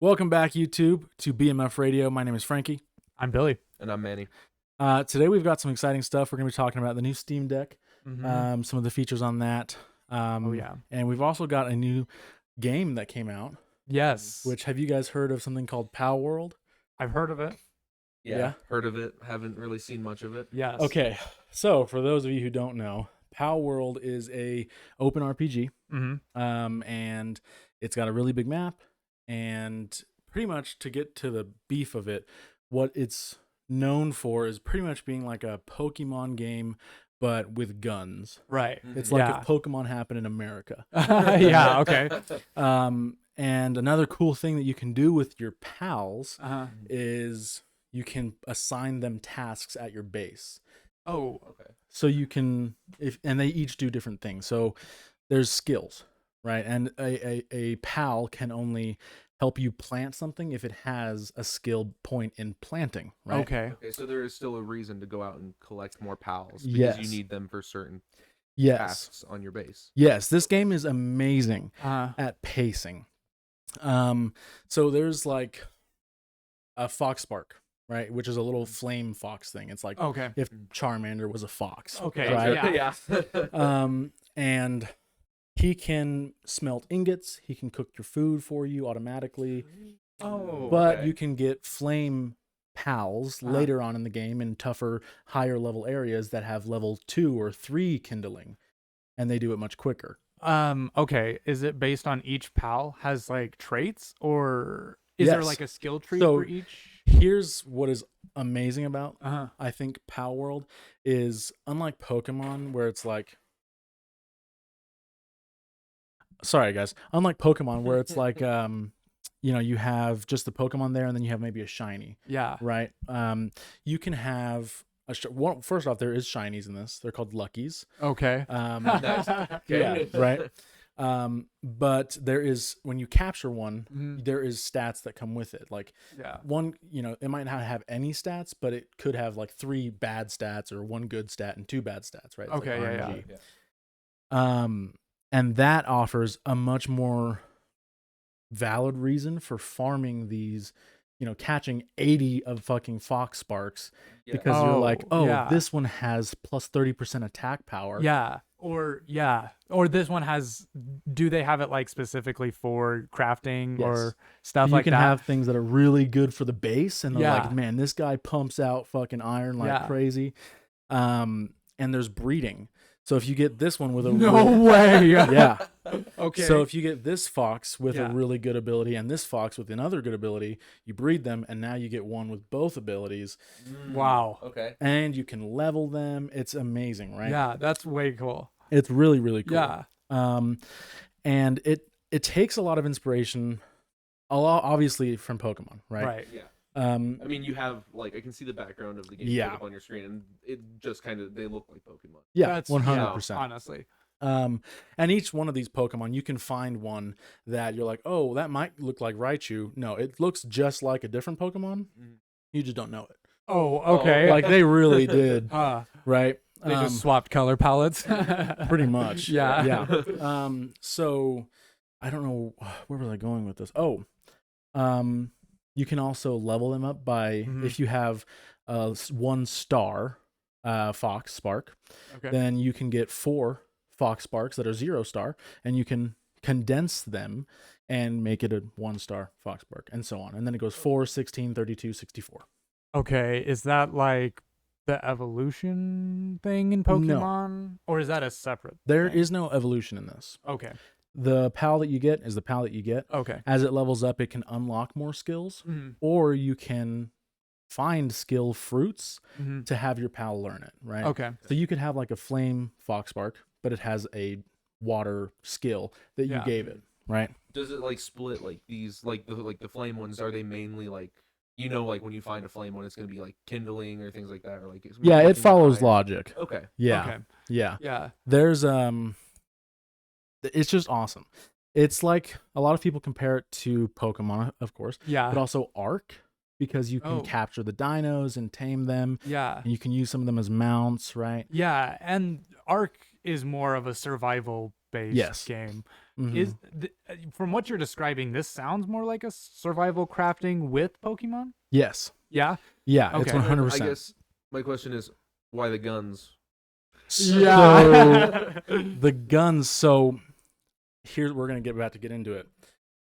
Welcome back, YouTube, to BMF Radio. My name is Frankie. I'm Billy. And I'm Manny. Today we've got some exciting stuff. We're going to be talking about the new Steam Deck, some of the features on that. And we've also got a new game that came out. Yes. Which, have you guys heard of something called Palworld? I've heard of it. Yeah, heard of it. Haven't really seen much of it. Yes. Okay, so for those of you who don't know, Palworld is a open RPG, and it's got a really big map. And pretty much to get to the beef of it, what it's known for is pretty much being like a Pokemon game, but with guns. Right. It's like if Pokemon happened in America. Yeah, okay. And another cool thing that you can do with your pals is you can assign them tasks at your base. Oh, okay. So you can, and they each do different things. So there's skills. Right, and a pal can only help you plant something if it has a skill point in planting. Right. Okay. Okay, so there is still a reason to go out and collect more pals because Yes. you need them for certain Yes. tasks on your base. Yes. This game is amazing at pacing. So there's like a fox spark, right, which is a little flame fox thing. It's like if Charmander was a fox. Okay. Right? Yeah. And he can smelt ingots. He can cook your food for you automatically. Oh, but you can get flame pals later on in the game in tougher, higher level areas that have level 2 or 3 kindling, and they do it much quicker. Okay. Is it based on each pal has like traits, or is there like a skill tree for each? Here's what is amazing about I think Palworld is unlike Pokemon, where it's like. Sorry, guys. Unlike Pokemon, where it's like, you have just the Pokemon there, and then you have maybe a shiny. Yeah. Right. You can have first off, there is shinies in this. They're called Luckies. Okay. Nice. Yeah. Right. But there is when you capture one, there is stats that come with it. Like one, it might not have any stats, but it could have like 3 bad stats or 1 good stat and 2 bad stats. Right. It's okay. Like yeah. And that offers a much more valid reason for farming these, catching 80 of fucking fox sparks because you're like, this one has plus 30% attack power. Yeah. Or this one has, do they have it like specifically for crafting or stuff like that? You can have things that are really good for the base, and they're like, man, this guy pumps out fucking iron like crazy. And there's breeding. So if you get this one with a way, yeah, okay. So if you get this fox with a really good ability and this fox with another good ability, you breed them, and now you get one with both abilities. Wow. Okay. And you can level them. It's amazing, right? Yeah, that's way cool. It's really, really cool. Yeah. And it takes a lot of inspiration, obviously from Pokemon, right? Right. Yeah. I mean, you have like I can see the background of the game up on your screen, and it just kind of they look like Pokemon. Yeah, that's 100%. Honestly. And each one of these Pokemon, you can find one that you're like, oh, that might look like Raichu. No, it looks just like a different Pokemon. You just don't know it. Oh, okay. Like they really did, right? They just swapped color palettes. Pretty much. Yeah. So I don't know where was I going with this. You can also level them up by if you have 1 star fox spark, then you can get 4 fox sparks that are 0 star, and you can condense them and make it a 1 star fox spark, and so on. And then it goes 4, 16, 32, 64. Okay, is that like the evolution thing in Pokemon? No. Or is that a separate There thing? is no evolution in this. Okay. The pal that you get is the pal that you get. Okay. As it levels up, it can unlock more skills, or you can find skill fruits to have your pal learn it, right? Okay. So you could have like a flame fox spark, but it has a water skill that you gave it, right? Does it like split like these like the flame ones? Are they mainly like like when you find a flame one, it's gonna be like kindling or things like that, or like it follows logic. Okay. Yeah. Okay. Yeah. Yeah. There's it's just awesome. It's like a lot of people compare it to Pokemon, of course. Yeah. But also Ark, because you can capture the dinos and tame them. Yeah. And you can use some of them as mounts, right? Yeah. And Ark is more of a survival based game. Is from what you're describing, this sounds more like a survival crafting with Pokemon? Yes. Yeah. Yeah, it's Okay. 100%. I guess my question is, why the guns? Yeah. So the guns. So here we're gonna get into it.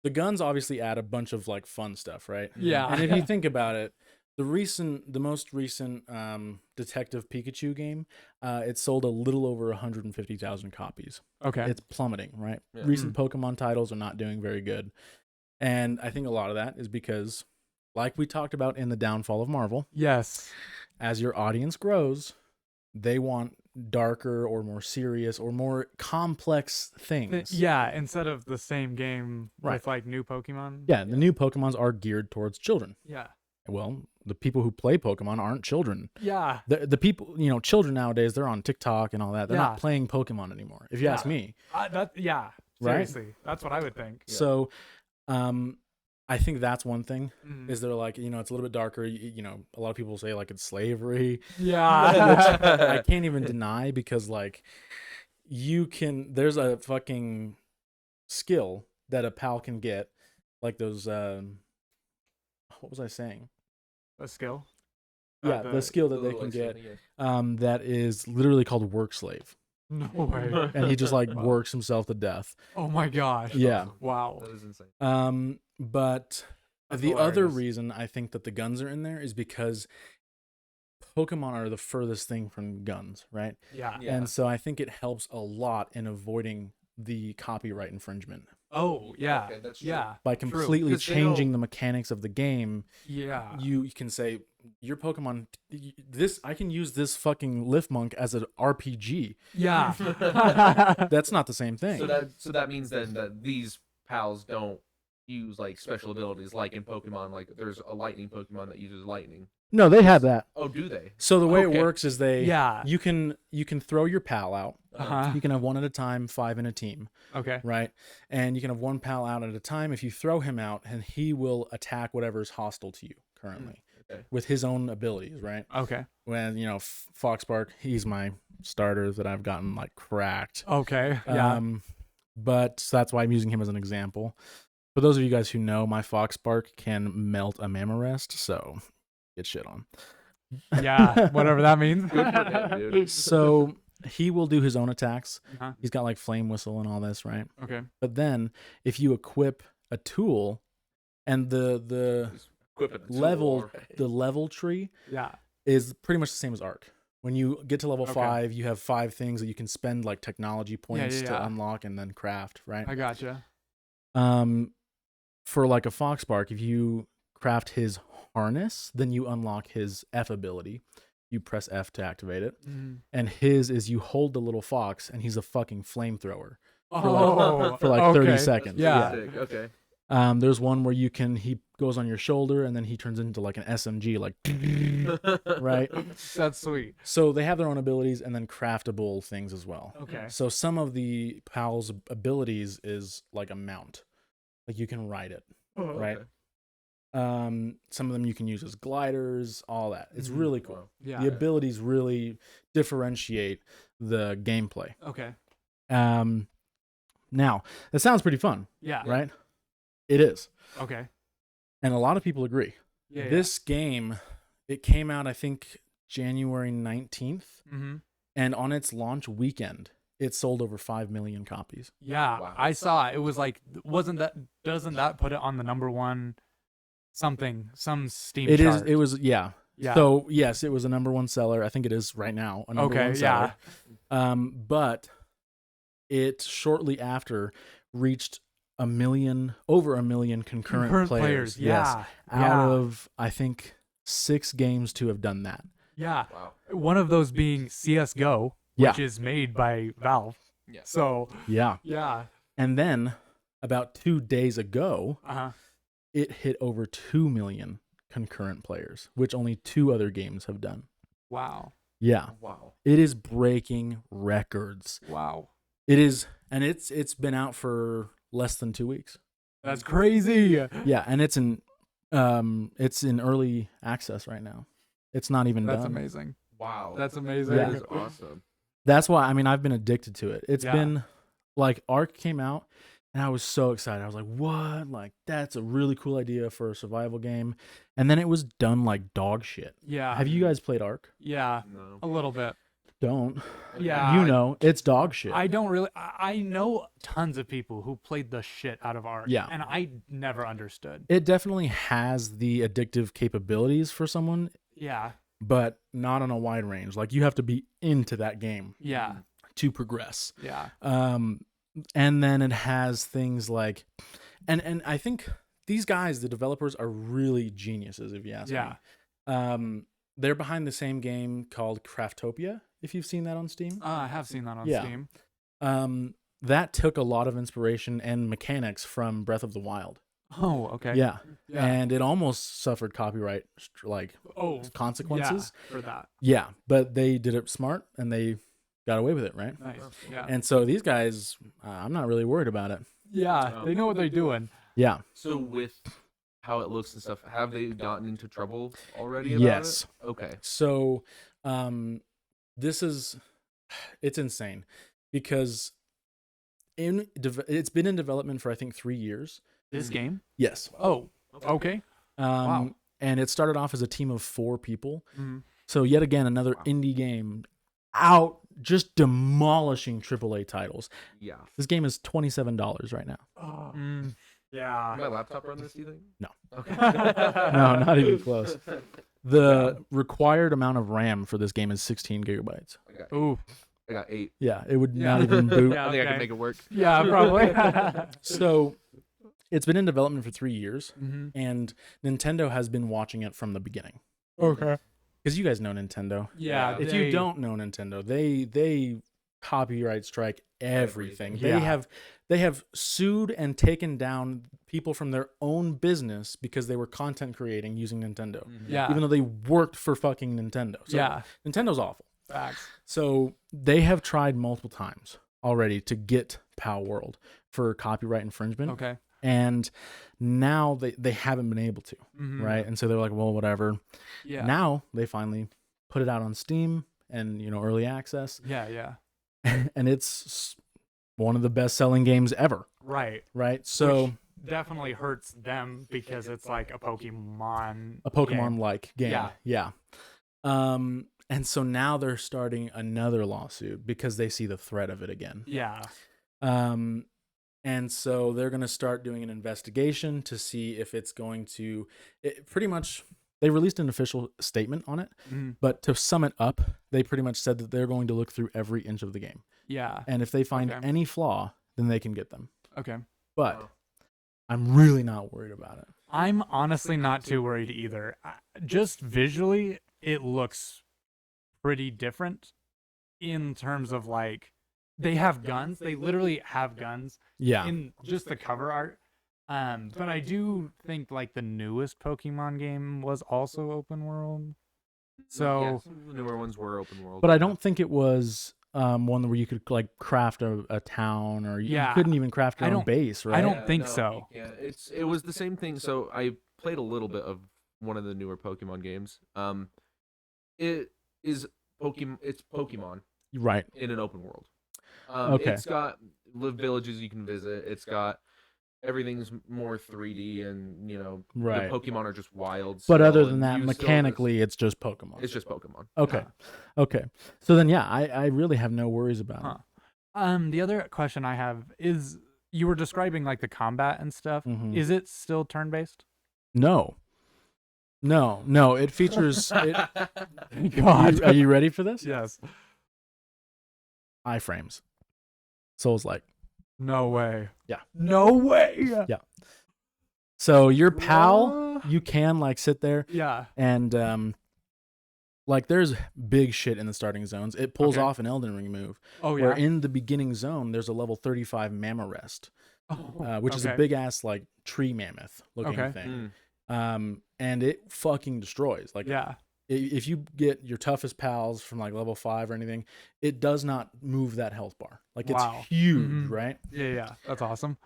The guns obviously add a bunch of like fun stuff, right? Yeah. And if you think about it, the most recent Detective Pikachu game, it sold a little over 150,000 copies. Okay. It's plummeting, right? Yeah. Recent Pokemon titles are not doing very good, and I think a lot of that is because, like we talked about in the downfall of Marvel, Yes. as your audience grows, they want darker or more serious or more complex things. Yeah, instead of the same game Right. with like new Pokemon. Yeah, the new Pokemons are geared towards children. Yeah. Well, the people who play Pokemon aren't children. Yeah. The people, children nowadays, they're on TikTok and all that. They're not Yeah. playing Pokemon anymore, if you ask me. Yeah. Right? Seriously. That's what I would think. Yeah. So, I think that's one thing, Mhm. is they're like, it's a little bit darker. A lot of people say like it's slavery. Yeah. I can't even deny, because like there's a fucking skill that a pal can get, like those, what was I saying? A skill. Yeah, the skill that they can get, that is literally called work slave. No way. And he just like Wow. works himself to death. Oh my gosh. Yeah. Wow. That is insane. But That's the other hilarious. reason I think that the guns are in there is because Pokemon are the furthest thing from guns, right? Yeah. Yeah. And so I think it helps a lot in avoiding the copyright infringement Oh yeah. Okay, that's true. Yeah. by True. completely 'Cause they changing don't- the mechanics of the game. Yeah. You can say your Pokemon, I can use this fucking Liftmonk as an RPG. Yeah. That's not the same thing. So that means then that these pals don't use like special abilities like in Pokemon. Like there's a lightning Pokemon that uses lightning. No, they have that. Oh, do they? So the way it Okay. works is Yeah. you can throw your pal out. Uh-huh. You can have one at a time, 5 in a team, Okay. right? And you can have one pal out at a time. If you throw him out, and he will attack whatever is hostile to you currently Okay. with his own abilities, right? Okay. When Foxbark, he's my starter that I've gotten like cracked. Okay. Yeah. But that's why I'm using him as an example. For those of you guys who know, my Foxbark can melt a Mammorest, so get shit on. Yeah. Whatever that means. Good for him, dude. So he will do his own attacks. Uh-huh. He's got like Flame Whistle and all this, right? Okay. But then if you equip a tool, and the Equip it to level war. the level tree Yeah. is pretty much the same as Arc. When you get to level Okay. 5, you have 5 things that you can spend like technology points to yeah. unlock and then craft, right? I gotcha. For like a Foxbark, if you craft his harness, then you unlock his F ability. You press F to activate it. Mm. And his is you hold the little fox, and he's a fucking flamethrower Oh. for like 30 okay. seconds. Yeah. Sick. Okay. There's one where he goes on your shoulder, and then he turns into like an SMG, like right. That's sweet. So they have their own abilities and then craftable things as well. Okay. So some of the pals' abilities is like a mount, like you can ride it, right? Okay. Some of them you can use as gliders, all that. It's Mhm. really cool. Wow. Yeah. The abilities really differentiate the gameplay. Okay. Now that sounds pretty fun, Yeah. right? It is, Okay. and a lot of people agree. Yeah. This game, it came out I think January 19th, Mm-hmm. and on its launch weekend, it sold over 5 million copies. Yeah. Wow. I saw it. It was like, doesn't that put it on the number one some Steam It is. chart? It was. Yeah. Yeah. So yes, it was a number one seller. I think it is right now a number Okay, one seller. But it shortly after reached over a million concurrent players. Yes. Yeah. Out of I think 6 games to have done that. Yeah. Wow. One of those being CS:GO, Yeah. which is made by Valve. Yeah. So Yeah. yeah. And then about 2 days ago, Uh-huh. it hit over 2 million concurrent players, which only 2 other games have done. Wow. Yeah. Wow. It is breaking records. Wow. It is, and it's been out for less than 2 weeks. That's crazy. Yeah, and it's in early access right now. It's not even That's done. amazing. Wow. That's amazing. That Yeah. is awesome. That's why I've been addicted to it. It's Yeah. been like Arc came out, And I was so excited. I was like, what? Like, that's a really cool idea for a survival game. And then it was done like dog shit. Yeah. Have you guys played Ark? Yeah. No. A little bit. Don't. Yeah. You know, it's dog shit. I don't really. I know tons of people who played the shit out of Ark. Yeah. And I never understood. It definitely has the addictive capabilities for someone, Yeah. but not on a wide range. Like, you have to be into that game Yeah. to progress. Yeah. And then it has things like, and I think these guys, the developers, are really geniuses, if you ask me. They're behind the same game called Craftopia, if you've seen that on Steam. I have seen that on Yeah. Steam. That took a lot of inspiration and mechanics from Breath of the Wild. Oh, okay. Yeah. Yeah. And it almost suffered copyright consequences. Yeah, for that. Yeah, but they did it smart and they got away with it, right? Nice. Yeah. And so these guys, I'm not really worried about it. Yeah. They know what they're doing. Yeah. So with how it looks and stuff, have they gotten into trouble already about Yes. it? Okay. So it's insane because it's been in development for I think 3 years. This game? Yes. Oh, okay. Wow. And it started off as a team of 4 people. Mm-hmm. So yet again, another indie game out just demolishing AAA titles. Yeah. This game is $27 right now. Yeah. My laptop run this, do you think? No. Okay. No, not even close. The required amount of RAM for this game is 16 gigabytes. Ooh. I got 8. Yeah, it would not even boot. Yeah, I think I okay. can make it work. Yeah, probably. So it's been in development for 3 years, Mm-hmm. and Nintendo has been watching it from the beginning. Okay. Because you guys know Nintendo. Yeah. If you don't know Nintendo, they copyright strike everything. Yeah. They have sued and taken down people from their own business because they were content creating using Nintendo. Yeah. Even though they worked for fucking Nintendo. So Yeah. Nintendo's awful. Facts. So they have tried multiple times already to get Palworld for copyright infringement. Okay. And now they haven't been able to, Mhm. right? And so they're like, well, whatever. Yeah. Now they finally put it out on Steam and, early access. Yeah. Yeah. And it's one of the best-selling games ever, Right. right? So Which definitely hurts them because it's like a Pokemon. a Pokemon-like game. Yeah. Yeah. And so now they're starting another lawsuit because they see the threat of it again. Yeah. And so they're going to start doing an investigation to see if it's going to pretty much they released an official statement on it, but to sum it up, they pretty much said that they're going to look through every inch of the game. Yeah. And if they find Okay. any flaw, then they can get them. Okay. But Wow. I'm really not worried about it. I'm honestly not too worried either. Just visually, it looks pretty different in terms of like they have guns. They literally have guns Yeah. in just the cover art. But I do think like the newest Pokemon game was also open world. So Yeah, some of the newer ones were open world. But I don't think it was one where you could like craft a town, or you Yeah. couldn't even craft your I own don't- base, right? I don't think no, so. you can't. It was the same thing. So I played a little bit of one of the newer Pokemon games. It is Pokemon. It's Pokemon Right. in an open world. Okay. It's got live villages you can visit. It's got everything's more 3D, and Right. the Pokemon are just wild. But other still, than and that, you still just- mechanically, it's just Pokemon. it's just Pokemon. Okay. Okay. So then, yeah, I really have no worries about Huh. it. The other question I have is you were describing like the combat and stuff. Mhm. Is it still turn based? No. It features. God. Are you ready for this? Yes. Iframes. Souls-like. No way. Yeah. No way. Yeah. So your pal, What? you can like sit there Yeah. and like there's big shit in the starting zones. It pulls Okay. off an Elden Ring move. Oh Where yeah. in the beginning zone, there's a level 35 Mamma Rest, which is a okay. big ass like tree mammoth looking Okay. thing. Mm. And it fucking destroys. Like Yeah. if you get your toughest pals from like level 5 or anything, it does not move that health bar. Like it's Wow. huge, Mhm. right? Yeah. That's awesome.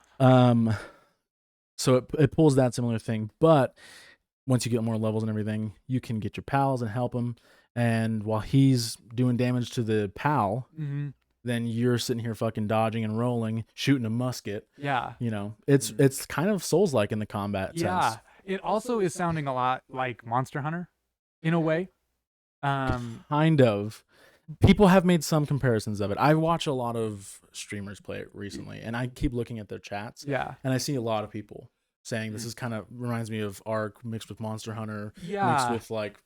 So it pulls that similar thing, but once you get more levels and everything, you can get your pals and help him. And while he's doing damage to the pal, Mm-hmm. then you're sitting here fucking dodging and rolling, shooting a musket. Yeah. You know, it's kind of Souls-like in the combat Yeah. sense. It also is sounding a lot like Monster Hunter in a way. Kind of. People have made some comparisons of it. I watch a lot of streamers play it recently, and I keep looking at their chats, Yeah. and I see a lot of people saying this is kind of reminds me of Ark mixed with Monster Hunter, mixed Yeah. with like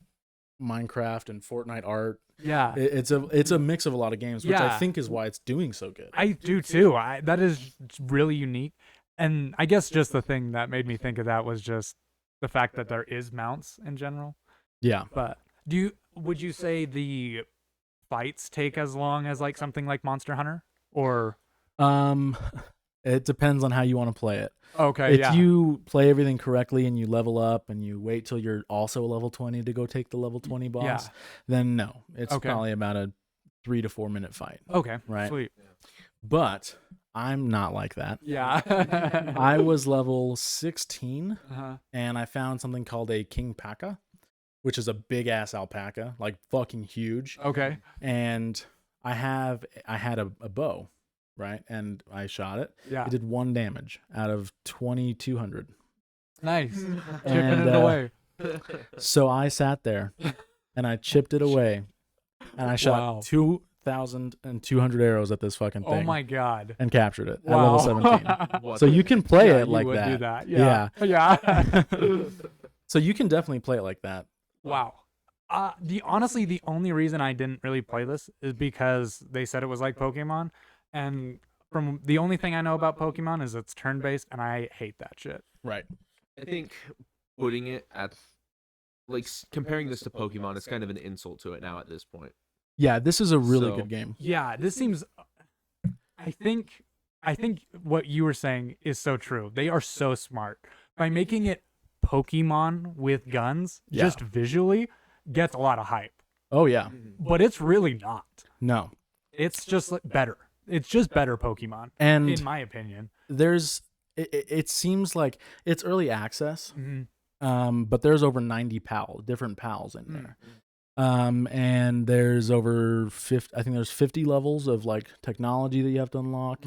Minecraft and Fortnite art. Yeah. It's a mix of a lot of games, which I Yeah. think is why it's doing so good. I do too. That is really unique. And I guess just the thing that made me think of that was just the fact that there is mounts in general. Yeah. But would you say the fights take as long as like something like Monster Hunter? Or It depends on how you want to play it. okay, If you play everything correctly and you level up and you wait till you're also level 20 to go take the level 20 boss, then no. It's Okay. probably about a 3 to 4 minute fight. Okay, Right. sweet. But I'm not like that. Yeah. I was level 16 uh-huh. and I found something called a king paca, which is a big ass alpaca, like fucking huge. Okay. And I had a bow, right? And I shot it. Yeah. It did 1 damage out of 2,200. Nice. And, Chipping it away. So I sat there and I chipped it away and I shot Wow. 2,200 arrows at this fucking thing. Oh my god. And captured it Wow. at level 17. What So you can play Yeah, it like you would that. do that. Yeah. Yeah. So you can definitely play it like that. Wow. Honestly, the only reason I didn't really play this is because they said it was like Pokemon, and from the only thing I know about Pokemon is it's turn-based, and I hate that shit. Right. I think putting it at like comparing this to Pokemon is kind of an insult to it now at this point. Yeah, this is a really So- good game. Yeah, this seems. I think what you were saying is so true. They are so smart by making it Pokemon with guns. Yeah. Just visually gets a lot of hype, Oh yeah. but it's really not. No. It's just like better. It's just better Pokemon, And in my opinion. it seems like it's early access. Mm-hmm. But there's over 90 different pals in Mm. there. And there's over 50, I think there's 50 levels of like technology that you have to unlock.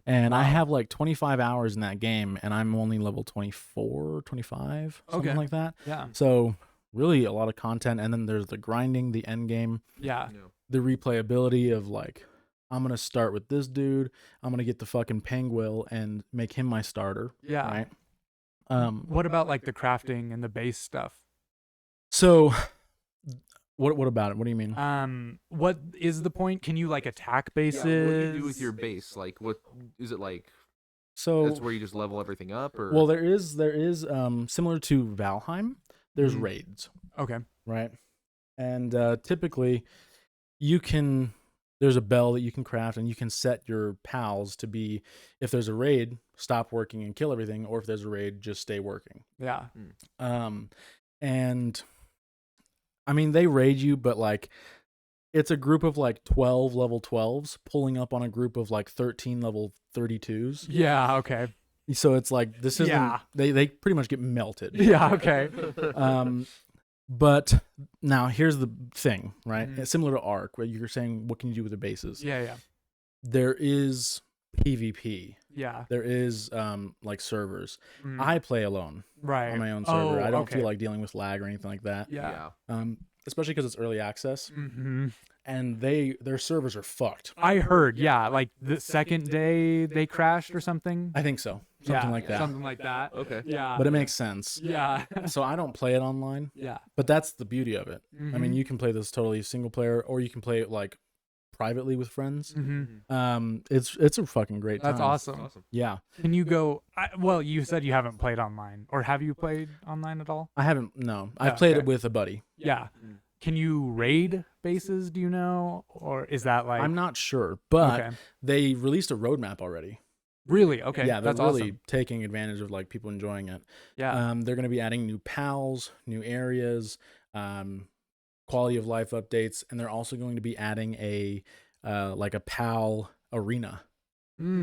And I Wow. have like 25 hours in that game and I'm only level 24, 25, something Okay. like that. Yeah. So really a lot of content. And then there's the grinding, the end game, Yeah. the replayability of like, I'm going to start with this dude. I'm going to get the fucking Penguil and make him my starter. Yeah. Right. What about like the crafting and the base stuff? So what about it? What do you mean? What is the point? Can you like attack bases? Yeah, what do you do with your base? Like, what is it like? So That's where you just level everything up, or well, there is similar to Valheim. There's Mhm. raids, Okay. right? And typically, there's a bell that you can craft, and you can set your pals to be, if there's a raid, stop working and kill everything, or if there's a raid, just stay working. Yeah. And I mean, they raid you, but like, it's a group of like 12 level 12s pulling up on a group of like 13 level 32s. Yeah. Okay. So it's like this isn't. Yeah. They pretty much get melted. Yeah. Okay. But now here's the thing, right? Mhm. It's similar to Ark, where you're saying what can you do with the bases. Yeah. Yeah. There is PvP. Yeah. There is like servers. Mm. I play alone right. on my own server. Oh, I don't okay. feel like dealing with lag or anything like that. Yeah. Especially because it's early access, Mm-hmm. and their servers are fucked. I heard. Yeah. Like the second day they crashed or something. I think so, something Yeah, like that. Something like that. okay. Yeah. But it makes sense. Yeah. So I don't play it online, Yeah. but that's the beauty of it. I mean, Mhm. you can play this totally single player, or you can play it like privately with friends. Mhm. It's a fucking great time. That's awesome. Awesome. Yeah, Can you go? Well, you said you haven't played online, or have you played online at all? I haven't. No, I've Yeah, played okay. it with a buddy. Yeah. Mm. Can you raid bases? Do you know, or is that like? I'm not sure, but Okay. they released a roadmap already. Really? Okay. Yeah, they're that's really awesome. taking advantage of like people enjoying it. Yeah. They're going to be adding new pals, new areas, quality of life updates, and they're also going to be adding a like a pal arena.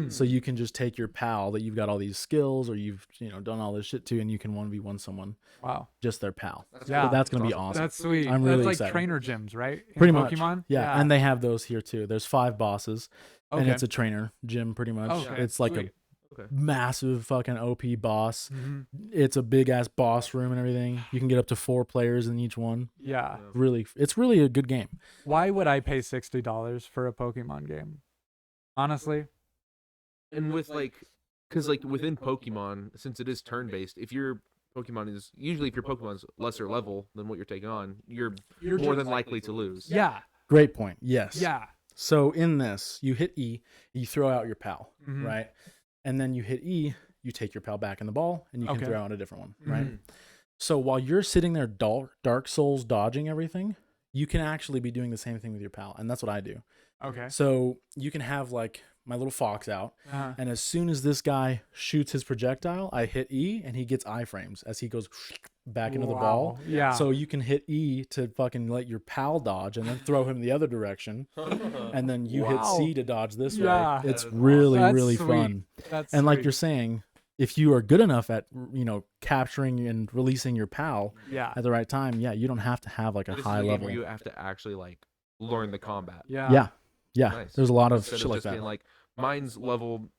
So you can just take your pal that you've got all these skills or you've done all this shit to, and you can 1v1 someone. Wow. Just their pal. Yeah. So that's gonna be awesome. That's sweet. I'm really That's like excited. trainer gyms, right? In Pretty much. Pokemon? Yeah, and they have those here too. There's 5 bosses, and Okay. it's a trainer gym pretty much. Okay, It's like sweet. Okay. a massive fucking OP boss. Mm-hmm. It's a big ass boss room and everything. You can get up to 4 players in each one. Yeah. It's really a good game. Why would I pay $60 for a Pokemon game? Honestly. And with because within Pokemon, since it is turn-based, if your Pokemon is usually if your Pokemon's lesser level than what you're taking on, you're more than likely to lose. Yeah. Great point. Yes. Yeah. So in this, you hit E, you throw out your pal, Mhm. right? And then you hit E, you take your pal back in the ball, and you can Okay. throw out a different one, right? Mhm. So while you're sitting there Dark Souls dodging everything, you can actually be doing the same thing with your pal, and that's what I do. Okay. So you can have like my little fox out, Uh-huh. and as soon as this guy shoots his projectile, I hit E, and he gets iframes as he goes back into the ball. Wow. Yeah. So you can hit E to fucking let your pal dodge, and then throw him the other direction, and then you hit Wow. C to dodge this Yeah. way. It's That is really, awesome. really That's fun. That's And like sweet. you're saying, if you are good enough at capturing and releasing your pal Yeah. at the right time, yeah, you don't have to have like a This high is a game level. where you have to actually learn the combat. Yeah. Yeah. Nice. There's a lot of Instead shit of like just that. being like mine's level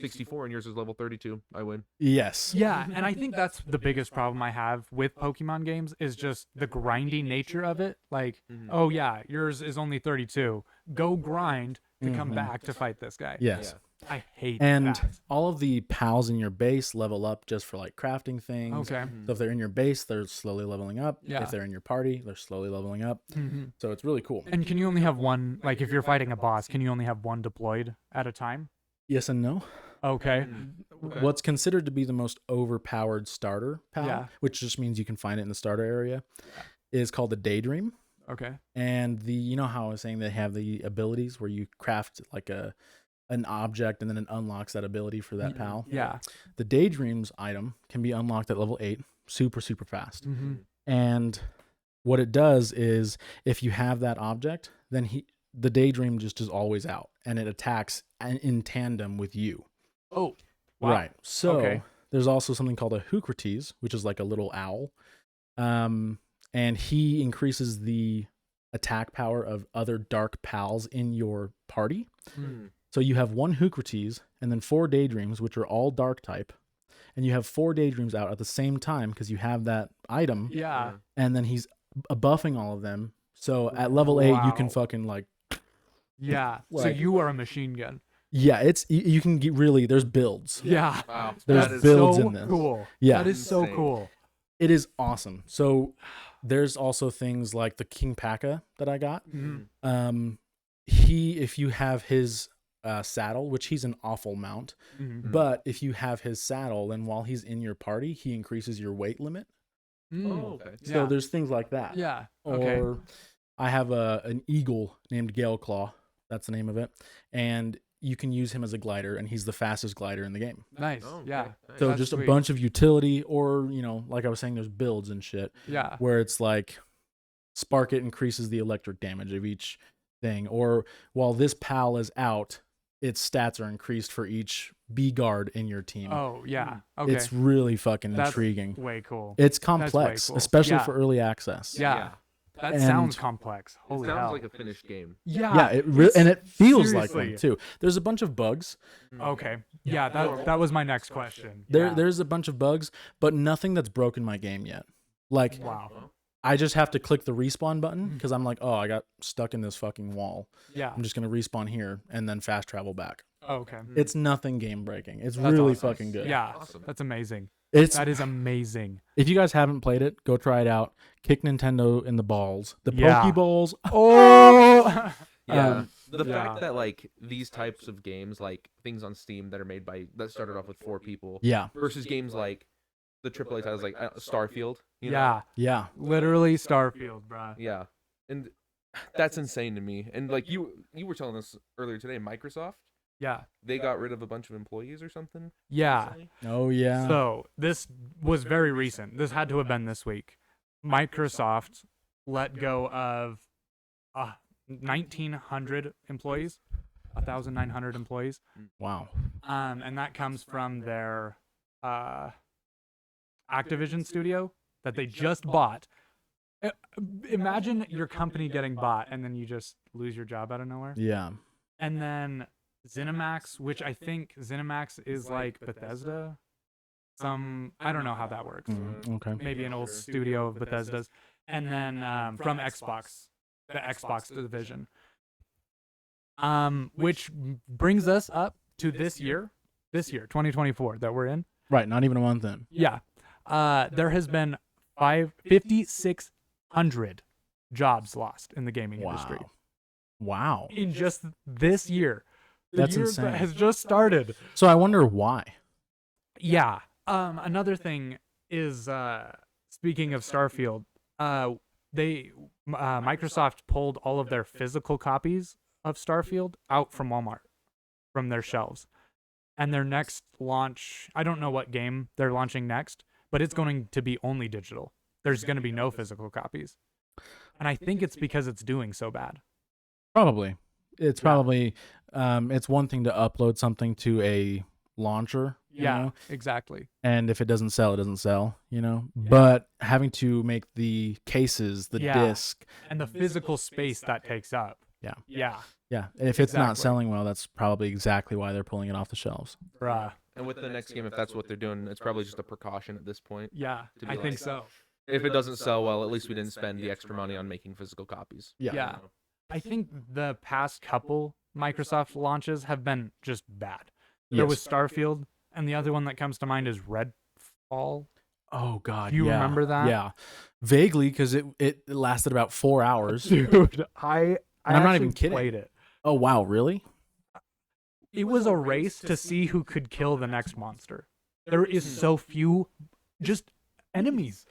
64 and yours is level 32. I win. Yes. Yeah, and I think that's the biggest problem I have with Pokemon games is just the grinding nature of it. Like, Mhm. oh yeah, yours is only 32. Go grind to come Mhm. back to fight this guy. Yes. I hate And that. all of the pals in your base level up just for like crafting things. Okay. So if they're in your base, they're slowly leveling up. Yeah. If they're in your party, they're slowly leveling up. Mhm. So it's really cool. And can you only have one, like if you're fighting a boss, can you only have one deployed at a time? Yes and no. Okay. Okay. What's considered to be the most overpowered starter pal, Yeah. which just means you can find it in the starter area, is called the Daydream. Okay. And how I was saying they have the abilities where you craft like an object and then it unlocks that ability for that pal. Yeah. The Daydreams item can be unlocked at level 8 super fast. Mm-hmm. And what it does is if you have that object, then the Daydream just is always out and it attacks in tandem with you. Oh. Wow. Right. So Okay. there's also something called a Hoocrates, which is like a little owl. And he increases the attack power of other dark pals in your party. Mm. So you have 1 Hoocrates and then 4 Daydreams, which are all dark type. And you have 4 Daydreams out at the same time because you have that item. Yeah. And then he's buffing all of them. So at level 8, you can Wow. fucking like, Yeah. So Like- you are a machine gun. yeah, you can get really, there's builds. Yeah. Wow. There's That is builds so in this. cool. Yeah. That is so Insane. cool. It is awesome. So there's also things like the King Paka that I got. Mhm. If you have his saddle, which he's an awful mount, Mhm. but if you have his saddle, then while he's in your party, he increases your weight limit. Mm. Oh, okay. So Yeah. there's things like that. Yeah. Or Okay. I have an eagle named Gale Claw. That's the name of it. And you can use him as a glider, and he's the fastest glider in the game. Nice. Oh, okay. Yeah. Nice. So That's just sweet. a bunch of utility, or like I was saying, there's builds and shit Yeah. where it's like Spark It increases the electric damage of each thing, or while this pal is out, its stats are increased for each B guard in your team. Oh, yeah. Okay. It's really fucking That's intriguing. way cool. It's way complex, cool. especially Yeah. for early access. Yeah. That And- sounds complex. It Holy sounds hell. like a finished game. Yeah. And it feels like seriously. one too. There's a bunch of bugs. Okay. Yeah, that was my next question. There Yeah. there's a bunch of bugs, but nothing that's broken my game yet. Like Wow. I just have to click the respawn button because I'm like, oh, I got stuck in this fucking wall. Yeah. I'm just gonna respawn here and then fast travel back. Okay. It's nothing game breaking. It's That's really awesome. fucking good. Yeah. Awesome. That's amazing. It's That is amazing. if you guys haven't played it, go try it out. Kick Nintendo in the balls. The Yeah. Pokeballs. Oh. Yeah. The yeah. fact that these types of games, like things on Steam that are made that started off with 4 people, Yeah. versus games like the AAA titles like Starfield. You know? Yeah. Yeah. Literally Starfield, bruh. Yeah. And that's insane to me. And like you were telling us earlier today, Microsoft, Yeah. they got rid of a bunch of employees or something. Yeah. recently? Oh yeah. So this was very recent. This had to have been this week. Microsoft let go of 1,900 employees. 1,900 employees. Wow. And that comes from their Activision studio that they just bought. Imagine your company getting bought and then you just lose your job out of nowhere. Yeah. And then ZeniMax, which I think ZeniMax is like Bethesda. I don't know how that works. Okay. Maybe an old studio of Bethesda's. And then from Xbox, the Xbox division. Which brings us up to this year, 2024 that we're in. Right. Not even a month in. Yeah. There has been 5,600 jobs lost in the gaming industry. Wow. In just this year. That's year insane. That has just started. So I wonder why. Yeah. Another thing is, speaking of Starfield, Microsoft pulled all of their physical copies of Starfield out from Walmart, from their shelves. And their next launch, I don't know what game they're launching next, but it's going to be only digital. There's going to be no physical copies. And I think it's because it's doing so bad. Probably. It's probably, it's one thing to upload something to a launcher. You know? Exactly. And if it doesn't sell, it doesn't sell, But having to make the cases, the disc. And the physical space that takes up. Yeah. Yeah. Yeah. And if it's not Exactly. selling well, that's probably exactly why they're pulling it off the shelves. Bruh. And with the next game, if that's what they're doing, it's probably just a precaution at this point. Yeah. To be I like, think so. If it doesn't sell well, at least we didn't spend the extra money on making physical copies. Yeah. I think the past couple Microsoft launches have been just bad. There was Starfield, and the other one that comes to mind is Redfall. Oh, God. Do you remember that? Yeah. Vaguely, because it lasted about 4 hours. Dude, I'm not even kidding. Played it. Oh, wow. Really? It was a race to see who could kill the next monster. There is so few just enemies.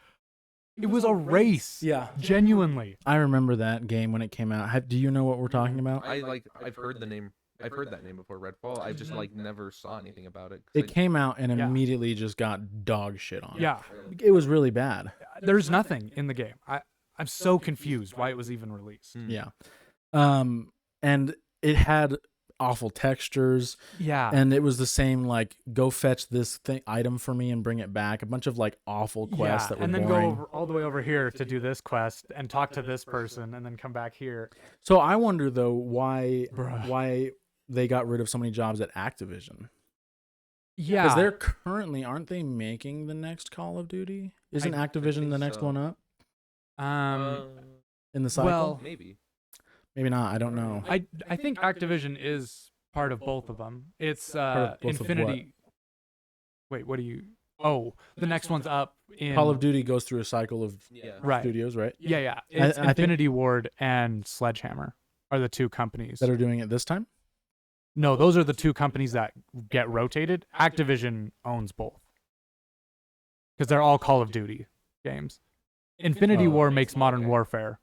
It was a race. Yeah. Genuinely. I remember that game when it came out. Do you know what we're talking about? I've heard the name. I've heard that name before, Redfall. I just never saw anything about it. It came out and immediately just got dog shit on. Yeah. It was really bad. There's nothing in the game. I'm so confused why it was even released. Yeah. And it had awful textures. Yeah. And it was the same, like, go fetch this item for me and bring it back. A bunch of, like, awful quests that were and then boring. go all the way over here to do this quest and talk to this person and then come back here. So I wonder, though, why they got rid of so many jobs at Activision. Yeah. Because they're currently, aren't they making the next Call of Duty? Isn't Activision the next one up in the cycle? Well, maybe. Maybe not. I don't know. I think Activision is part of both of them. It's Part of both of Infinity. Wait, what do you? Oh, the next one's up in Call of Duty goes through a cycle of right. studios, right? Yeah. It's I think- Infinity Ward and Sledgehammer are the two companies That are doing it this time? No, those are the two companies that get rotated. Activision owns both because they're all Call of Duty games. Infinity War makes Modern Warfare,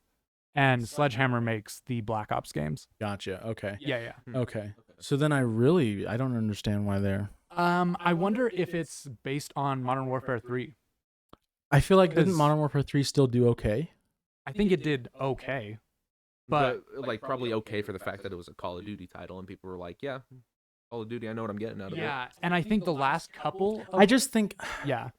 and Sledgehammer makes the Black Ops games. Gotcha. Okay. Yeah. Okay. So then I don't understand why they're... I wonder if it's based on Modern Warfare 3. I feel like, didn't 'Cause- Modern Warfare 3 still do okay? I think it did okay. But like probably okay for the fact that it was a Call of Duty title and people were like, yeah, Call of Duty, I know what I'm getting out of it. Yeah, and I think the last couple of, I just think... yeah.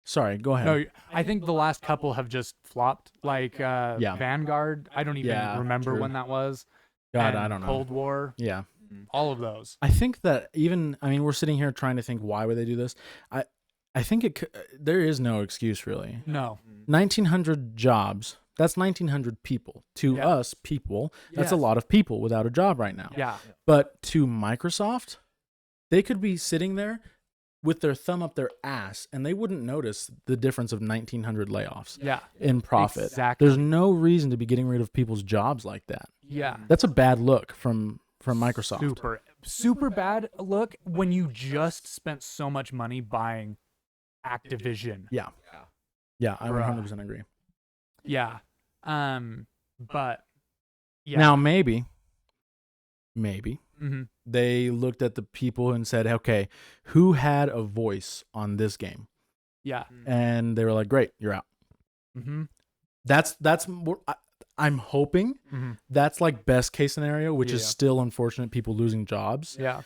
Sorry, go ahead. No, I think the last couple have just flopped. Like Vanguard, I don't even remember true. when that was. God, and I don't know. Cold War, Yeah. all of those. I think that we're sitting here trying to think why would they do this. I think there is no excuse really. No. 1,900 jobs. That's 1,900 people. To us people, that's a lot of people without a job right now. Yeah. But to Microsoft, they could be sitting there with their thumb up their ass and they wouldn't notice the difference of 1,900 layoffs Yeah. in profit. Exactly. There's no reason to be getting rid of people's jobs like that. Yeah. That's a bad look from Microsoft. Super bad look when you just spent so much money buying Activision. Yeah, I 100% agree. Yeah. But yeah. Now maybe Mm-hmm. they looked at the people and said, okay, who had a voice on this game? Yeah. And they were like, great, you're out. Mm-hmm. That's I'm hoping that's like best case scenario, which is still unfortunate, people losing jobs. Yeah.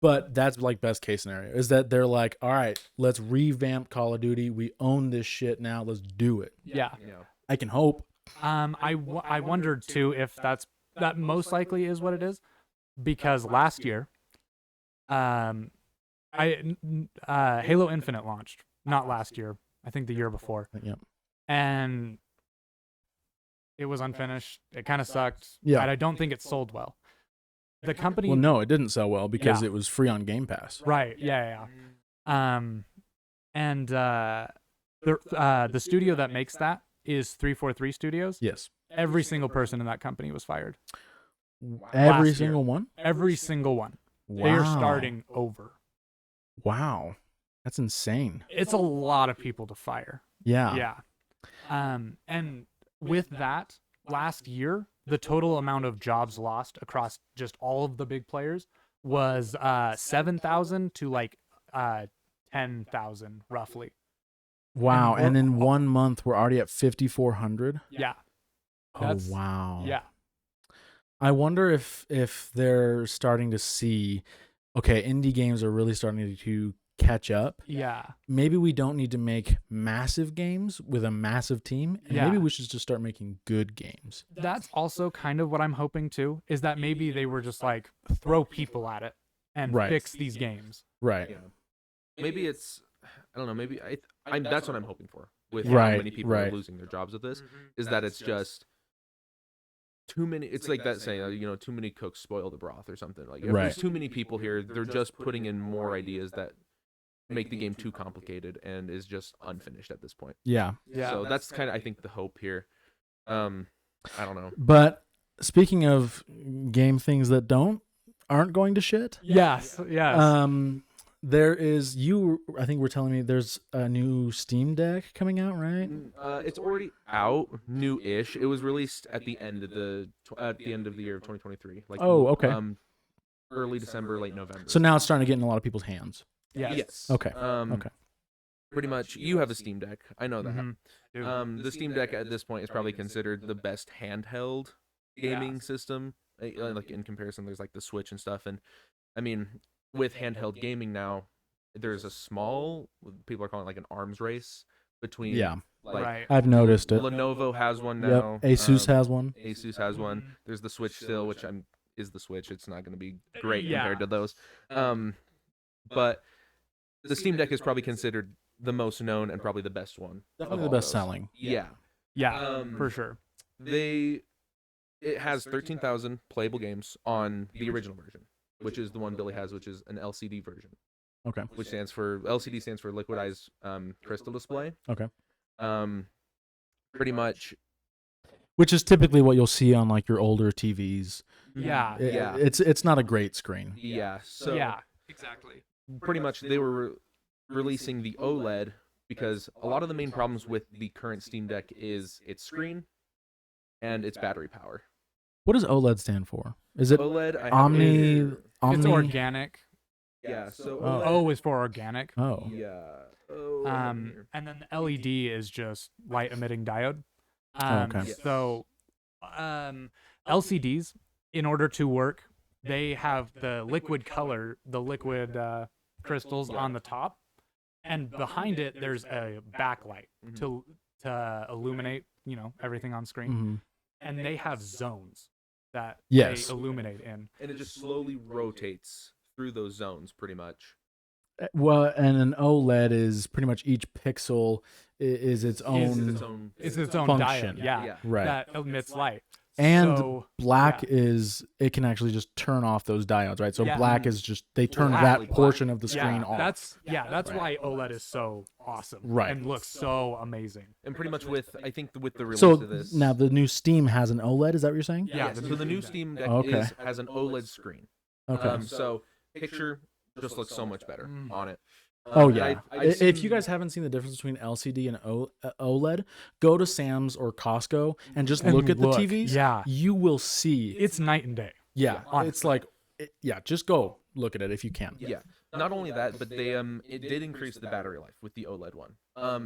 But that's like best case scenario is that they're like, all right, let's revamp Call of Duty. We own this shit now. Let's do it. Yeah. I can hope. I wondered too if that most likely is what it is, because last year, Halo Infinite launched, not last year, I think the year before. Yep. And it was unfinished. It kind of sucked. Yeah. And I don't think it sold well. The company. Well, no, it didn't sell well because it was free on Game Pass. Right. Yeah. And the studio that makes that is 343 Studios. Yes. Every single person in that company was fired. Every Last year. single one? Every single one. Wow. They are starting over. Wow. That's insane. It's a lot of people to fire. Yeah. Yeah. And with that, last year, the total amount of jobs lost across just all of the big players was 7,000 to like 10,000 roughly. Wow. And in 1 month, we're already at 5,400. Yeah. Oh, wow. Yeah. I wonder if they're starting to see, okay, indie games are really starting to catch up. Yeah. Maybe we don't need to make massive games with a massive team, and maybe we should just start making good games. That's also kind of what I'm hoping too, is that maybe they were just like throw people at it and fix these games. Right. Yeah. Maybe it's, I don't know, maybe I'm that's what I'm hoping for with how many people are losing their jobs with this, is that it's just too many. It's like that saying, too many cooks spoil the broth or something. Like if there's too many people here, they're just putting in more ideas that make the game too complicated and is just unfinished at this point. Yeah. So that's kind of, I think, the hope here. I don't know. But speaking of game things that aren't going to shit. Yes. There is, I think we're telling me there's a new Steam Deck coming out, right? It's already out, new-ish. It was released at the end of the year of 2023. Like, okay. Early December, late November. So now it's starting to get in a lot of people's hands. Yes. Okay. Okay. Pretty much, you have a Steam Deck. I know that. The Steam Deck at this point is probably considered the best handheld gaming system. Like in comparison, there's like the Switch and stuff, and I mean, with handheld gaming now, there's a small, people are calling it like an arms race between. Yeah. Like, I've noticed it. Lenovo has one now. Yep. Asus has one. Asus has one. There's the Switch still, which is the Switch. It's not going to be great compared to those. But the Steam Deck is probably considered the most known and probably the best one. Definitely the best selling. Yeah. For sure. It has 13,000 playable games on the original version, which is the one Billy has, which is an LCD version. Okay. Which LCD stands for liquidized crystal display. Okay. Pretty much. Which is typically what you'll see on like your older TVs. Yeah. It's not a great screen. Yeah. So exactly. Pretty much they were releasing the OLED because a lot of the main problems with the current Steam Deck is its screen and its battery power. What does OLED stand for? Is it OLED? Omni? It's organic. Yeah. So O is for organic. Oh. Yeah. And then the LED is just light emitting diode. Okay. So LCDs, in order to work, they have the liquid crystals on the top, and behind it there's a backlight to illuminate everything on screen. Mm-hmm. And they have zones that they illuminate in, and it just slowly rotates through those zones pretty much. Well, and an OLED is pretty much each pixel is its own diode, function. Right. that emits light. And so, black is, it can actually just turn off those diodes, right? So black is just, they turn that portion of the screen off. That's why OLED is so awesome, right? And looks so amazing. And pretty much with the release of this. Now the new Steam has an OLED, is that what you're saying? Yeah. So the new Steam Deck has an OLED screen. Okay. So picture just looks so much better on it. If you guys haven't seen the difference between LCD and OLED, go to Sam's or Costco and just look at the TVs. Yeah. You will see. It's night and day. Yeah. Honestly. It's like, just go look at it if you can. Yeah. Not only that, but they it did increase the battery life with the OLED one.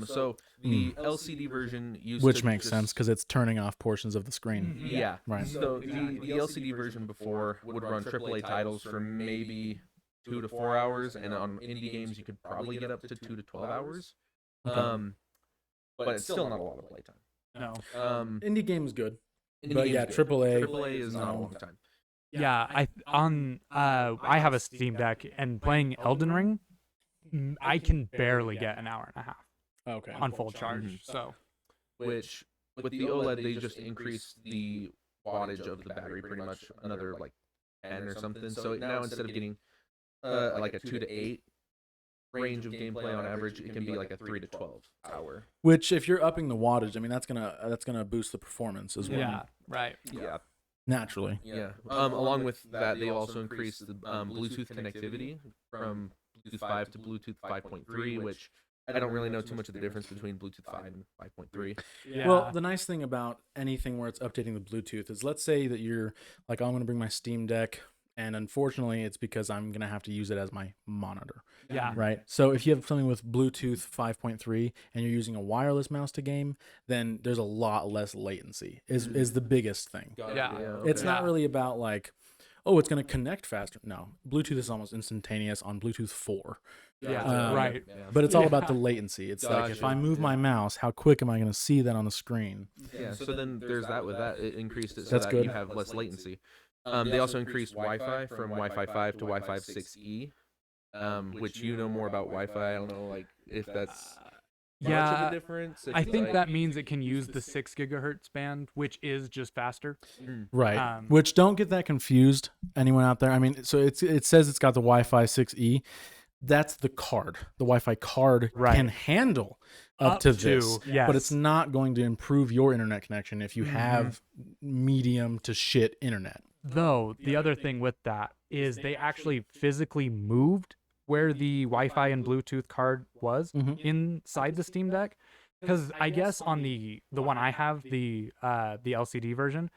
So the LCD version used Which to makes just, sense because it's turning off portions of the screen. Yeah. Right. So the LCD version before would run AAA titles for maybe 2 to 4 hours, and on indie games you could probably get up to 2 to 12 hours. Okay. But it's still not a lot of playtime. No. Indie game's good. Indie But game's yeah, good. AAA. AAA is not a no. long time. Yeah, I have a Steam Deck, and playing Elden Ring, I can barely get an hour and a half Okay. on full charge. So Which with the OLED they just increased the wattage of the battery pretty much another like 10 or something. So now instead of getting like a 2 to 8 range of gameplay on average, it can be like a 3 to 12 hour. Which, if you're upping the wattage, I mean that's gonna boost the performance as well. yeah, right. Yeah. Naturally. Yeah. Along with that, they also increased the Bluetooth connectivity from Bluetooth 5 to Bluetooth 5.3, which I don't really know too much of the difference between Bluetooth 5 and 5.3. Yeah. Well, the nice thing about anything where it's updating the Bluetooth is, let's say that you're like, I'm going to bring my Steam Deck, and unfortunately it's because I'm going to have to use it as my monitor. yeah. Right? So if you have something with Bluetooth 5.3 and you're using a wireless mouse to game, then there's a lot less latency is the biggest thing. Yeah. It's not really about like, oh, it's going to connect faster. No, Bluetooth is almost instantaneous on Bluetooth 4. Yeah. Right. But it's all about the latency. It's like, if Gotcha. I move my mouse, how quick am I going to see that on the screen? Yeah, so then there's that with that. It increased it so That's that good. you have less latency. They also increased Wi-Fi from Wi-Fi 5 to Wi-Fi 6E, which you know more about Wi-Fi. I don't know, like if that's much of Yeah. a difference. If I it's think like, that means it can use the 6 gigahertz band, which is just faster. Right. Which, don't get that confused, anyone out there. I mean, so it says it's got the Wi-Fi 6E. That's the card. The Wi-Fi card can handle up to this, but it's not going to improve your internet connection if you have medium to shit internet. Though the other thing with that is they actually physically moved where the Wi-Fi and Bluetooth card was inside the Steam Deck, because I guess on the one I have, the LCD version,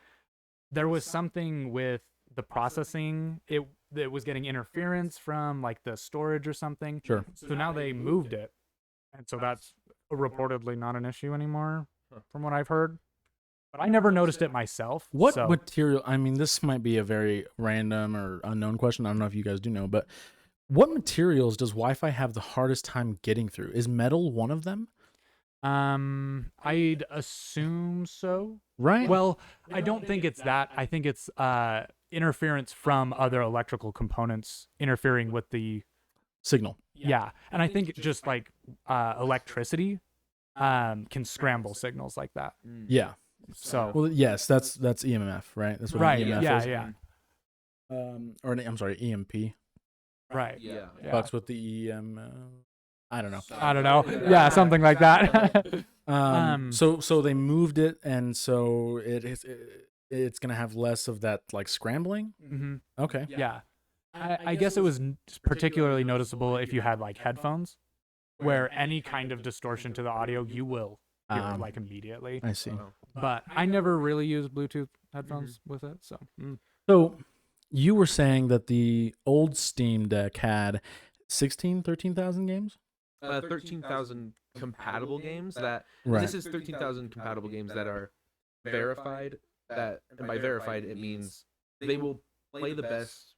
there was something with the processing. It was getting interference from like the storage or something. Sure. So now they moved it, and so that's reportedly not an issue anymore, from what I've heard. But I never noticed it myself. What material? I mean, this might be a very random or unknown question. I don't know if you guys do know, but what materials does Wi-Fi have the hardest time getting through? Is metal one of them? I'd assume so. Right. Well, I don't think it's that. I think it's interference from other electrical components interfering with the signal. Yeah, and I think just like electricity can scramble signals like that. Yeah. So well, yes, that's EMF, right? That's what right. EMF is. Yeah. Or I'm sorry, EMP. Right. Yeah. Fucks with the I don't know. Yeah, something like that. So they moved it, and so it's gonna have less of that like scrambling. Okay. Yeah. I guess it was particularly noticeable if you had like headphones, where any kind of distortion to the audio you will hear it like immediately. I see. But I never really used Bluetooth headphones with it, so. So you were saying that the old Steam Deck had 13,000 games? 13,000 compatible games that Right. This is 13,000 compatible games that are verified. And by verified it means they will play the best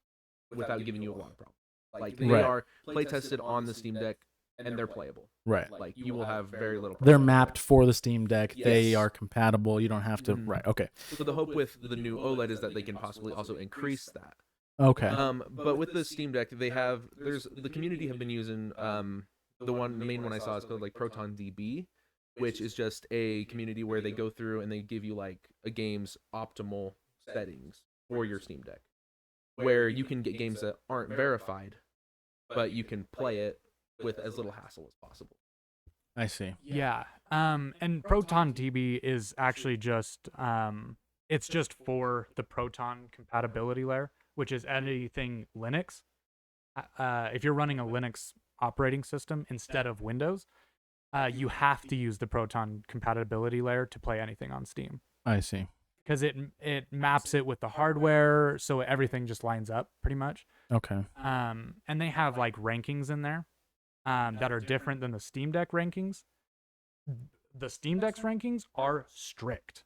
without giving you a lot of problems. Like they are play tested on the Steam Deck and they're playable. Right. Like you will have very little They're problems. mapped for the Steam Deck. Yes. They are compatible. You don't have to. Right. Okay. So the hope with the new OLED is that they can possibly also increase that. Okay. But with the Steam Deck, the community have been using the main one I saw is called like Proton DB, which is just a community where they go through and they give you like a game's optimal settings for your Steam Deck, where you can get games that aren't verified, but you can play it with as little hassle as possible. I see. Yeah. And Proton DB is actually just it's just for the Proton compatibility layer, which is anything Linux. If you're running a Linux operating system instead of Windows, you have to use the Proton compatibility layer to play anything on Steam. I see. because it maps it with the hardware, so everything just lines up pretty much. Okay. And they have like rankings in there that are different than the Steam Deck rankings. The Steam Deck's rankings are strict.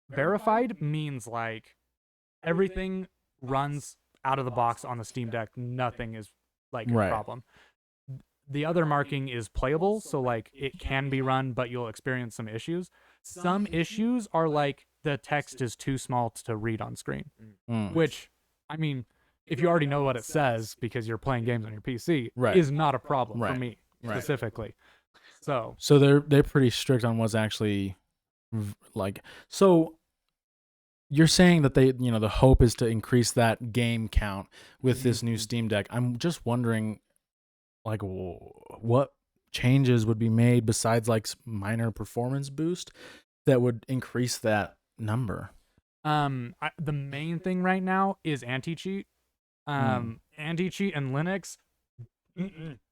Verified means like everything runs out of the box on the Steam Deck. Nothing is like a problem. The other marking is playable, so like it can be run, but you'll experience some issues. Some issues are like the text is too small to read on screen, which, I mean, if you already know what it says because you're playing games on your PC, is not a problem for me specifically. So they're pretty strict on what's actually like. So you're saying that they, the hope is to increase that game count with this new Steam Deck. I'm just wondering, like, what changes would be made besides like minor performance boost that would increase that number? The main thing right now is anti-cheat. Anti-cheat and Linux.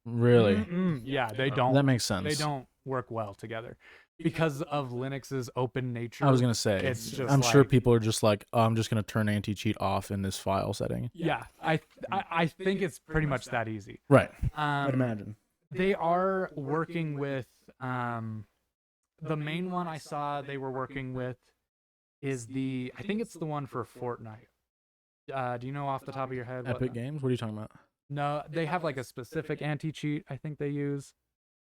Really? Yeah, they don't. That makes sense. They don't work well together because of Linux's open nature. I was gonna say, it's just I'm sure people are just like, oh, I'm just gonna turn anti-cheat off in this file setting. Yeah, I think it's pretty much that easy. Right. I'd imagine. They are working with the main one I saw they were working with is I think it's the one for Fortnite. Do you know off the top of your head? Epic Games? What are you talking about? No, they have like a specific anti-cheat I think they use.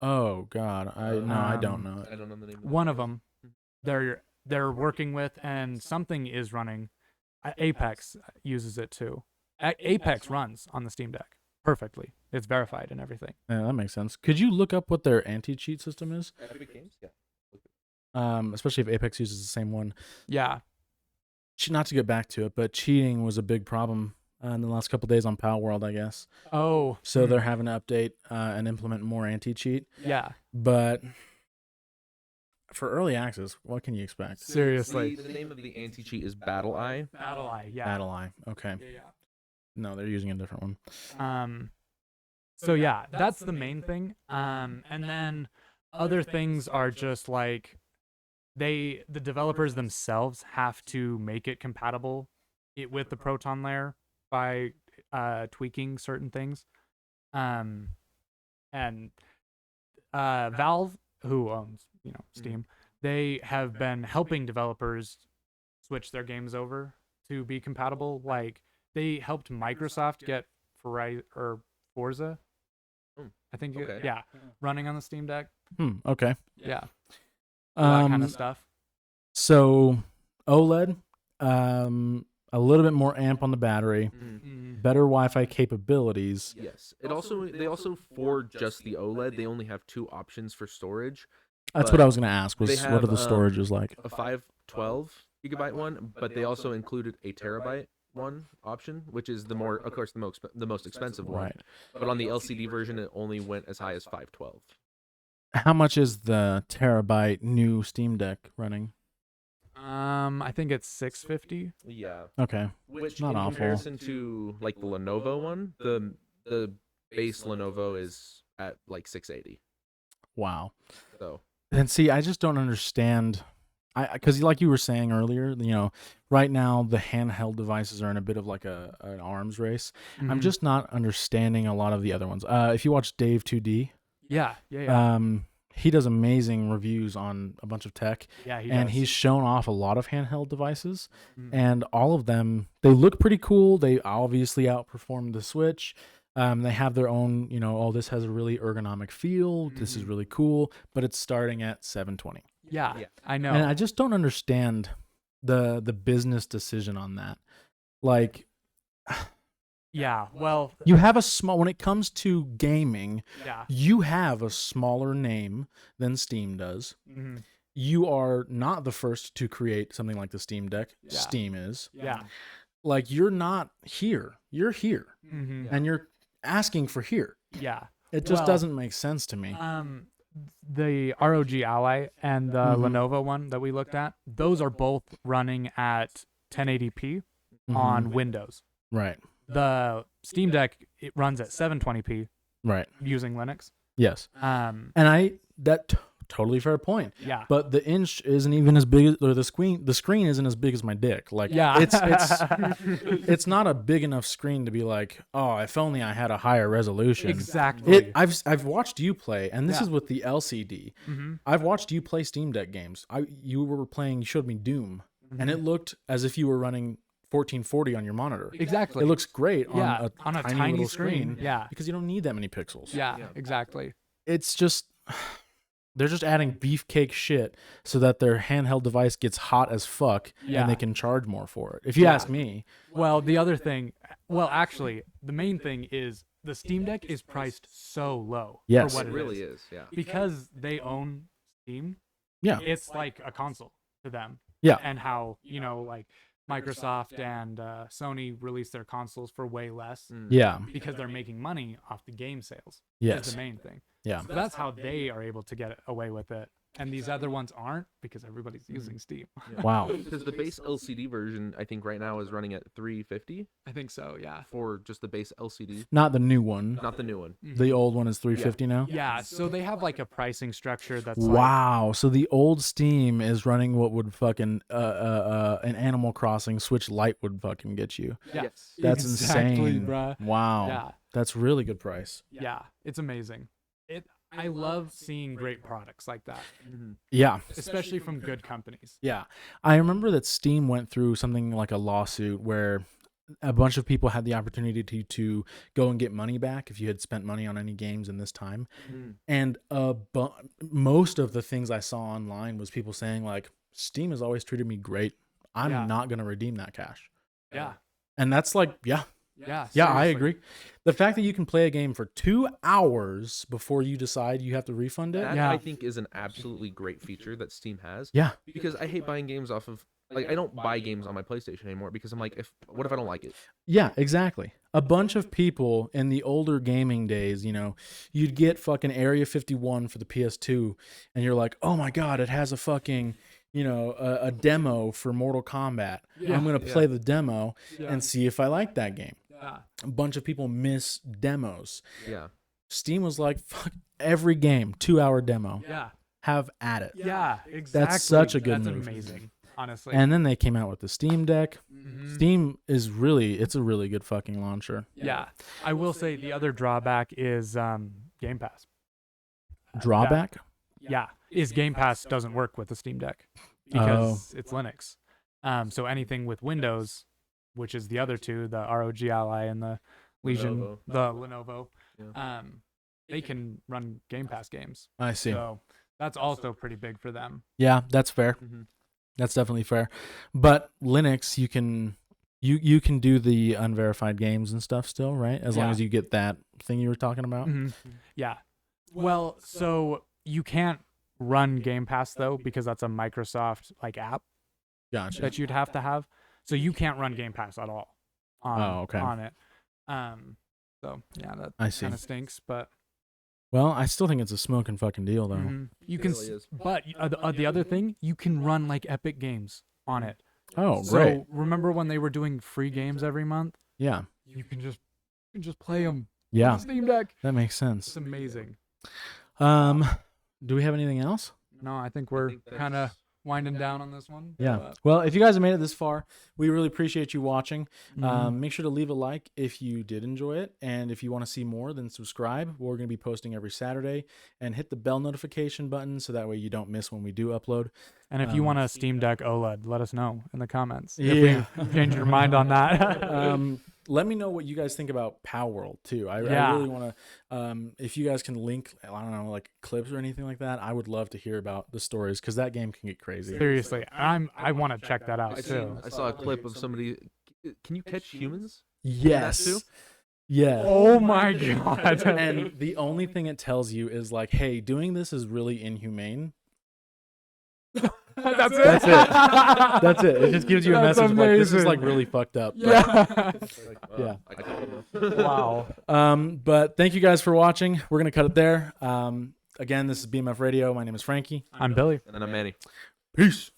Oh God, I don't know. I don't know the name. One of them, they're working with, and something is running. Apex uses it too. Apex runs on the Steam Deck perfectly. It's verified and everything. Yeah, that makes sense. Could you look up what their anti-cheat system is? Epic Games, yeah. Especially if Apex uses the same one. Yeah. Not to get back to it, but cheating was a big problem in the last couple of days on Palworld, I guess. Oh. So they're having to update and implement more anti-cheat. Yeah. But for early access, what can you expect? Seriously. The name of the anti-cheat is Battle Eye. Battle Eye, yeah. Battle Eye, okay. Yeah. No, they're using a different one. So yeah, that's the main thing. And then other things are just like the developers themselves have to make it compatible with the Proton layer by tweaking certain things. And Valve, who owns Steam, they have been helping developers switch their games over to be compatible. Like they helped Microsoft get Forza. I think running on the Steam Deck. Okay. Yeah. That kind of stuff. So OLED, a little bit more amp on the battery, better Wi-Fi capabilities. Yes. They also for just the OLED, they only have 2 options for storage. That's what I was going to ask. What are the storages like? A 512 gigabyte one, but they also included a terabyte one option, which is the most expensive one. Right. But on the LCD version, it only went as high as 512. How much is the terabyte new Steam Deck running? I think it's $650. Yeah. Okay. Which not in awful. comparison to like the Lenovo one, the base Lenovo is at like $680. Wow. So. And see, I just don't understand. Because like you were saying earlier, right now the handheld devices are in a bit of like an arms race. Mm-hmm. I'm just not understanding a lot of the other ones. If you watch Dave 2D, yeah, he does amazing reviews on a bunch of tech. Yeah, he's shown off a lot of handheld devices, and all of them, they look pretty cool. They obviously outperform the Switch. They have their own, this has a really ergonomic feel. This is really cool, but it's starting at $720. Yeah, I know. And I just don't understand the business decision on that. Like, yeah, well, you have when it comes to gaming, yeah, you have a smaller name than Steam does. Mm-hmm. You are not the first to create something like the Steam Deck. Yeah. Steam is. Yeah. Like, you're not here. You're here. Mm-hmm. And you're asking for here. Yeah. It just doesn't make sense to me. The ROG Ally and the Lenovo one that we looked at, those are both running at 1080p on Windows. Right. The Steam Deck, it runs at 720p. Right. Using Linux. Yes. And that totally fair point. Yeah. But the inch isn't even as big, or the screen isn't as big as my dick. Like, Yeah. it's not a big enough screen to be like, oh, if only I had a higher resolution. Exactly. I've watched you play, and this Yeah. is with the LCD. Mm-hmm. I've watched you play Steam Deck games. You showed me Doom, and it looked as if you were running 1440 on your monitor. Exactly. It looks great on on a tiny little screen. Yeah. Because you don't need that many pixels. Yeah, exactly. It's just, they're just adding beefcake shit so that their handheld device gets hot as fuck and they can charge more for it. If you ask me. Well, the other thing, actually, the main thing is the Steam Deck is priced so low Yes. for what It really is. Yeah. Because they own Steam. Yeah. It's like a console to them. Yeah. And how, like Microsoft and Sony release their consoles for way less Yeah. because they're making money off the game sales. Yes. Is the main thing. Yeah. So that's how they are able to get away with it. And these other ones aren't because everybody's using Steam. Yeah. Wow. Because the base LCD version, I think right now is running at $350 I think so, yeah. for just the base LCD, Not the new one. not the new one. The old one is $350 now? Yeah, so they have like a pricing structure that's Wow. So the old Steam is running what would fucking an Animal Crossing Switch Lite would fucking get you. Yeah. Yes. That's Exactly, insane. bruh. Wow. Yeah. That's really good price. Yeah, it's amazing. I love seeing great products like that, Yeah. especially from good companies. Yeah. I remember that Steam went through something like a lawsuit where a bunch of people had the opportunity to go and get money back if you had spent money on any games in this time. And most of the things I saw online was people saying like, Steam has always treated me great. I'm not going to redeem that cash. Yeah. And that's like, yeah, Yeah, I seriously. agree. The fact that you can play a game for 2 hours before you decide you have to refund it. That Yeah. I think is an absolutely great feature that Steam has. Yeah. Because I hate buying games off of, like, I don't buy games on my PlayStation anymore because I'm like, what if I don't like it? Yeah, exactly. A bunch of people in the older gaming days, you'd get fucking Area 51 for the PS2 and you're like, oh my God, it has a fucking, a demo for Mortal Kombat. I'm going to play the demo and see if I like that game. Yeah. A bunch of people miss demos. Yeah. Steam was like, fuck every game, 2-hour demo. Yeah. Have at it. Yeah, exactly. such a good That's move. amazing, honestly. And then they came out with the Steam Deck. Mhm. Steam is it's a really good fucking launcher. Yeah. I will say the other drawback is Game Pass. Drawback? Yeah, is Game Pass doesn't work with the Steam Deck because it's Linux. So anything with Windows, which is the other two, the ROG Ally and the Legion, Lenovo. the Lenovo, Yeah. they can run Game Pass games. I see. So that's also pretty big for them. Yeah, that's fair. Mhm. That's definitely fair. But Linux, you can do the unverified games and stuff still, right? As long Yeah. as you get that thing you were talking about. Mhm. Yeah. Well, so you can't run Game Pass though because that's a Microsoft like app Gotcha. that you'd have to have. So you can't run Game Pass at all on it. So yeah, that I see. kind of stinks, but Well, I still think it's a smoking fucking deal though. you It can. really is. But the other thing, you can run like Epic Games on it. Oh, So great. remember when they were doing free games every month? Yeah. You can just play them. Yeah. Steam Deck. That makes It's sense. amazing. Do we have anything else? No, I think we're think kind of that's- winding down on this one. Yeah. but- Well, if you guys have made it this far, we really appreciate you watching. Mhm. Make sure to leave a like if you did enjoy it. And if you want to see more, then subscribe. We're going to be posting every Saturday. And hit the bell notification button so that way you don't miss when we do upload. And if you want a Steam Deck OLED, let us know in the comments. Yeah. If we change your mind on that. Let me know what you guys think about Palworld too. I really want to. If you guys can link, I don't know, like clips or anything like that, I would love to hear about the stories because that game can get crazy. Seriously, I want to check that out too. I saw a clip of somebody. Can you catch humans? Yes. too? Yeah. Oh my god. And the only thing it tells you is like, hey, doing this is really inhumane. That's it. That's it. That's it. It just gives you a That's message of, like this is amazing. like really fucked up. But, Yeah. Yeah. I don't know. Wow. but thank you guys for watching. We're gonna cut it there. Again, this is BMF Radio. My name is Frankie. I'm Billy. And then I'm Manny. Peace.